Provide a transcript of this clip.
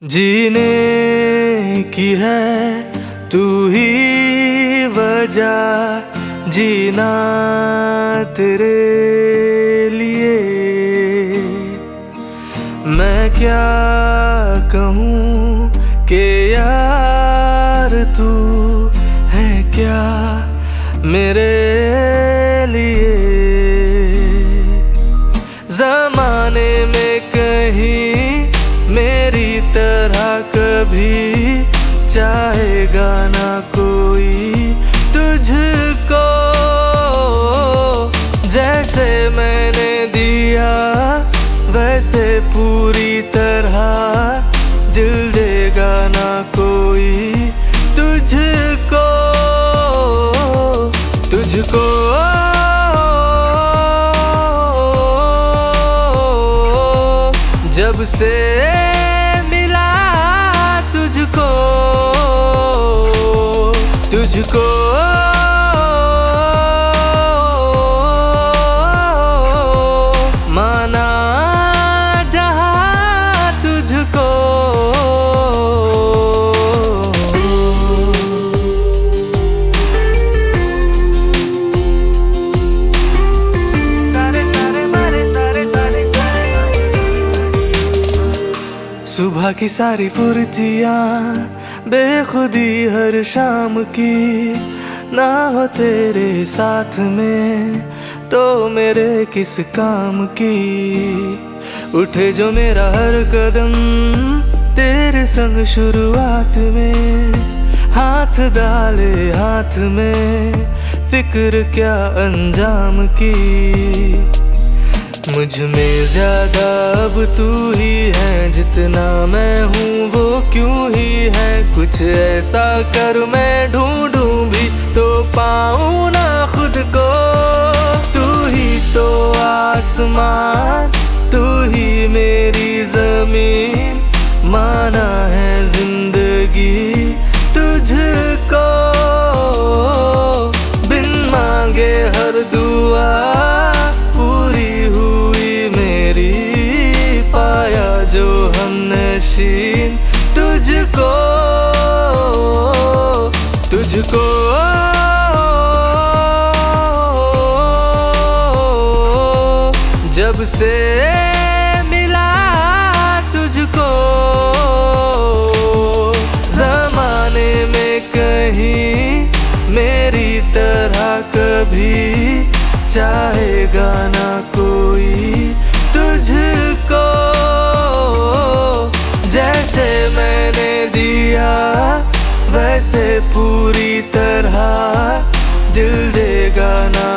जीने की है तू ही वजह, जीना तेरे लिए। मैं क्या कहूँ कि यार तू है क्या मेरे लिए। ज़माने में कहीं मेरी तरह कभी चाहेगा ना कोई तुझको, जैसे मैंने दिया वैसे पूरी तरह दिल देगा ना कोई तुझको। तुझको जब से मिला तुझको, तुझको माना जहाँ तुझको। सुबह की सारी फुर्तियाँ बेखुदी हर शाम की, ना हो तेरे साथ में तो मेरे किस काम की। उठे जो मेरा हर कदम तेरे संग शुरुआत में, हाथ डाले हाथ में फिक्र क्या अंजाम की। मुझ में ज्यादा अब तू ही है, जितना मैं हूँ वो क्यों ही है। कुछ ऐसा कर मैं ढूंढूं भी तो पाऊँ ना खुद को। तू ही तो आसमान, तू ही मेरी जमीन, माना है जिंदगी तुझको। बिन मांगे हर दुआ नशीन तुझको, तुझको जब से मिला तुझको। ज़माने में कहीं मेरी तरह कभी चाहेगा ना कोई तुझको, जैसे मैंने दिया वैसे पूरी तरह दिल देगा ना।